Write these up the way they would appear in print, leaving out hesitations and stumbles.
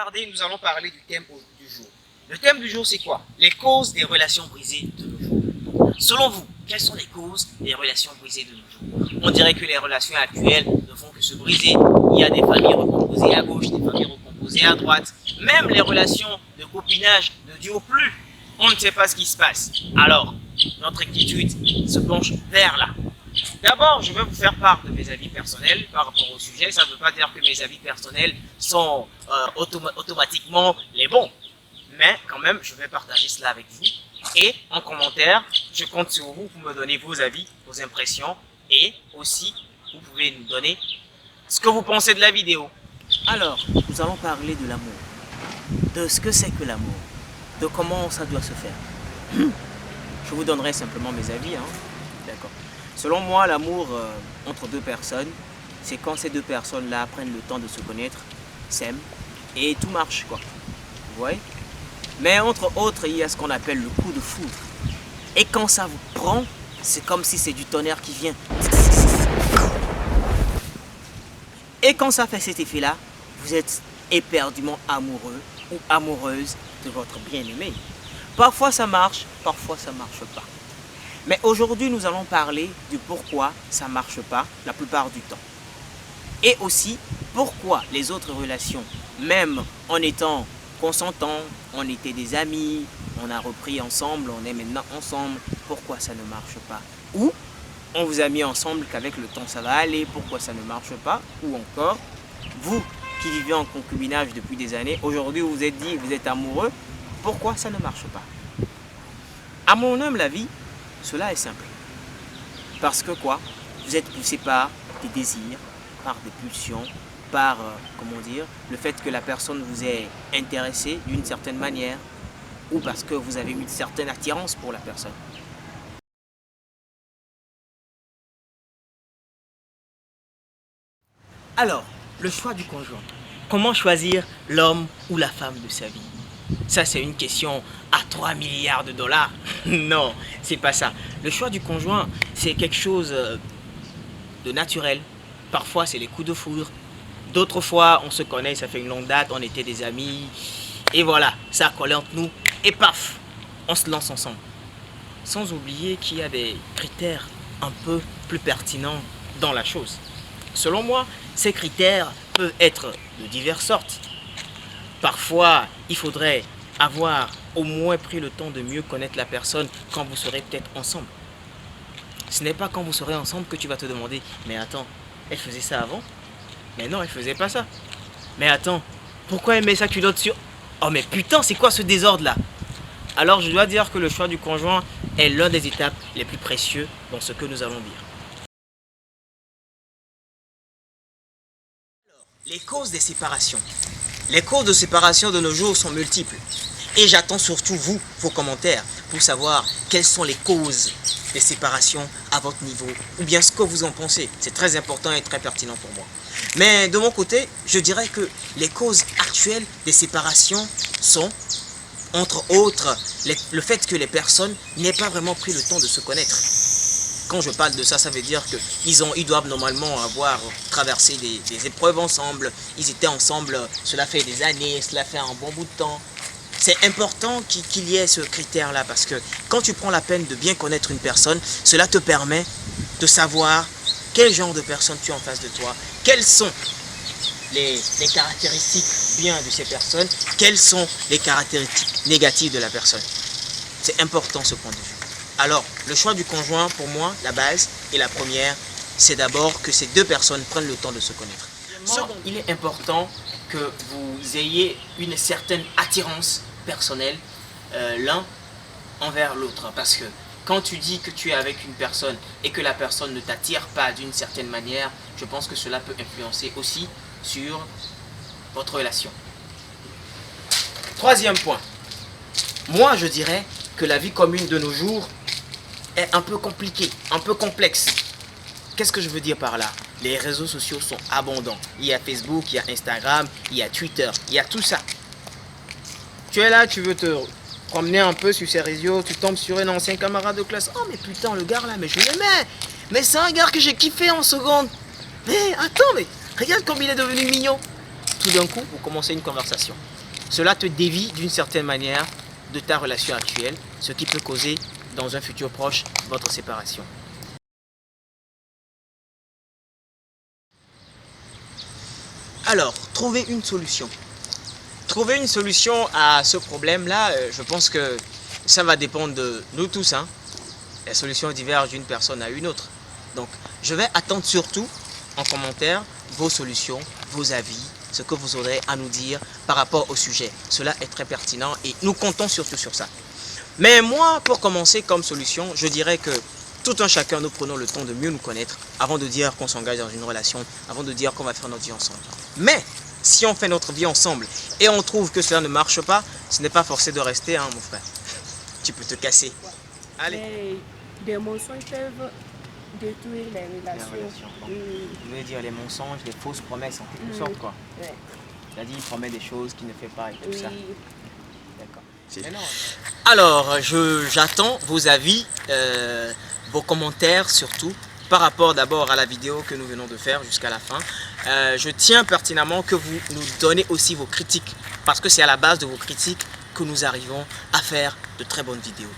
tarder, nous allons parler du thème du jour. Le thème du jour, c'est quoi? Les causes des relations brisées de nos jours. Selon vous, quelles sont les causes des relations brisées de nos jours? On dirait que les relations actuelles ne font que se briser. Il y a des familles recomposées à gauche, des familles recomposées à droite. Même les relations de copinage ne durent plus. On ne sait pas ce qui se passe. Alors, notre inquiétude se penche vers là. D'abord, je vais vous faire part de mes avis personnels par rapport au sujet. Ça ne veut pas dire que mes avis personnels sont automatiquement les bons. Mais quand même, je vais partager cela avec vous. Et en commentaire, je compte sur vous pour me donner vos avis, vos impressions. Et aussi, vous pouvez nous donner ce que vous pensez de la vidéo. Alors, nous allons parler de l'amour. De ce que c'est que l'amour. De comment ça doit se faire. Je vous donnerai simplement mes avis. D'accord. Selon moi, l'amour entre deux personnes, c'est quand ces deux personnes-là prennent le temps de se connaître, s'aiment, et tout marche, quoi. Vous voyez? Mais entre autres, il y a ce qu'on appelle le coup de foudre. Et quand ça vous prend, c'est comme si c'est du tonnerre qui vient. Et quand ça fait cet effet-là, vous êtes éperdument amoureux ou amoureuse de votre bien-aimé. Parfois ça marche, parfois ça marche pas. Mais aujourd'hui, nous allons parler du pourquoi ça marche pas la plupart du temps. Et aussi, pourquoi les autres relations, même en étant consentants, on était des amis, on a repris ensemble, on est maintenant ensemble, pourquoi ça ne marche pas? Ou on vous a mis ensemble qu'avec le temps ça va aller, pourquoi ça ne marche pas? Ou encore, vous qui vivez en concubinage depuis des années, aujourd'hui vous vous êtes dit, vous êtes amoureux, pourquoi ça ne marche pas? À mon humble avis, cela est simple. Parce que quoi? Vous êtes poussé par des désirs, par des pulsions, par, comment dire, le fait que la personne vous ait intéressé d'une certaine manière, ou parce que vous avez une certaine attirance pour la personne. Alors, le choix du conjoint. Comment choisir l'homme ou la femme de sa vie? Ça, c'est une question à 3 milliards de dollars. Non, c'est pas ça. Le choix du conjoint, c'est quelque chose de naturel. Parfois, c'est les coups de foudre. D'autres fois, on se connaît, ça fait une longue date, on était des amis. Et voilà, ça a collé entre nous. Et paf, on se lance ensemble. Sans oublier qu'il y a des critères un peu plus pertinents dans la chose. Selon moi, ces critères peuvent être de diverses sortes. Parfois, il faudrait avoir au moins pris le temps de mieux connaître la personne quand vous serez peut-être ensemble. Ce n'est pas quand vous serez ensemble que tu vas te demander « Mais attends, elle faisait ça avant ?» Mais non, elle faisait pas ça. Mais attends, pourquoi elle met sa culotte sur... Oh mais putain, c'est quoi ce désordre là? Alors je dois dire que le choix du conjoint est l'une des étapes les plus précieuses dans ce que nous allons dire. Les causes des séparations. Les causes de séparation de nos jours sont multiples. Et j'attends surtout vous, vos commentaires, pour savoir quelles sont les causes des séparations à votre niveau, ou bien ce que vous en pensez. C'est très important et très pertinent pour moi. Mais de mon côté, je dirais que les causes actuelles des séparations sont, entre autres, le fait que les personnes n'aient pas vraiment pris le temps de se connaître. Quand je parle de ça, ça veut dire qu'ils doivent normalement avoir traversé des épreuves ensemble. Ils étaient ensemble, cela fait des années, cela fait un bon bout de temps. C'est important qu'il y ait ce critère-là parce que quand tu prends la peine de bien connaître une personne, cela te permet de savoir quel genre de personne tu as en face de toi, quelles sont les caractéristiques bien de ces personnes, quelles sont les caractéristiques négatives de la personne. C'est important ce point de vue. Alors, le choix du conjoint, pour moi, la base et la première, c'est d'abord que ces deux personnes prennent le temps de se connaître. Il est important que vous ayez une certaine attirance personnelle l'un envers l'autre. Parce que quand tu dis que tu es avec une personne et que la personne ne t'attire pas d'une certaine manière, je pense que cela peut influencer aussi sur votre relation. Troisième point. Moi, je dirais que la vie commune de nos jours est un peu compliquée, un peu complexe. Qu'est-ce que je veux dire par là? Les réseaux sociaux sont abondants. Il y a Facebook, il y a Instagram, il y a Twitter, il y a tout ça. Tu es là, tu veux te promener un peu sur ces réseaux, tu tombes sur un ancien camarade de classe. Oh mais putain, le gars là, mais je l'aimais. Mais c'est un gars que j'ai kiffé en seconde. Mais attends, mais regarde comme il est devenu mignon. Tout d'un coup, vous commencez une conversation. cela te dévie d'une certaine manière de ta relation actuelle, ce qui peut causer dans un futur proche votre séparation. Alors, trouver une solution. Trouver une solution à ce problème-là, je pense que ça va dépendre de nous tous. Les solutions divergent d'une personne à une autre. Donc, je vais attendre surtout en commentaire vos solutions, vos avis, ce que vous aurez à nous dire par rapport au sujet. Cela est très pertinent et nous comptons surtout sur ça. Mais moi, pour commencer comme solution, je dirais que tout un chacun, nous prenons le temps de mieux nous connaître avant de dire qu'on s'engage dans une relation, avant de dire qu'on va faire notre vie ensemble. Mais, si on fait notre vie ensemble et on trouve que cela ne marche pas, ce n'est pas forcé de rester, mon frère. Tu peux te casser. Allez. Mais des mensonges peuvent détruire les relations. Vous voulez dire les mensonges, les fausses promesses en quelque sorte, quoi. Ouais. C'est-à-dire, il promet des choses qu'il ne fait pas et tout ça. D'accord. Alors, j'attends vos avis, vos commentaires surtout, par rapport d'abord à la vidéo que nous venons de faire jusqu'à la fin. Je tiens pertinemment que vous nous donnez aussi vos critiques, parce que c'est à la base de vos critiques que nous arrivons à faire de très bonnes vidéos.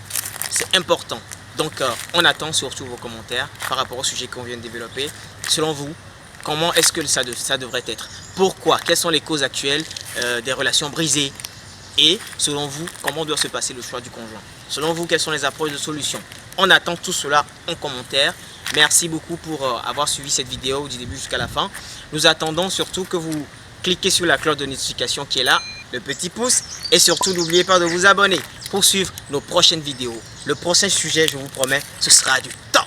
C'est important. Donc, on attend surtout vos commentaires par rapport au sujet qu'on vient de développer. Selon vous, comment est-ce que ça devrait être? Pourquoi? Quelles sont les causes actuelles des relations brisées? Et selon vous, comment doit se passer le choix du conjoint? Selon vous, quelles sont les approches de solutions? On attend tout cela en commentaire. Merci beaucoup pour avoir suivi cette vidéo du début jusqu'à la fin. Nous attendons surtout que vous cliquez sur la cloche de notification qui est là, le petit pouce. Et surtout, n'oubliez pas de vous abonner pour suivre nos prochaines vidéos. Le prochain sujet, je vous promets, ce sera du top.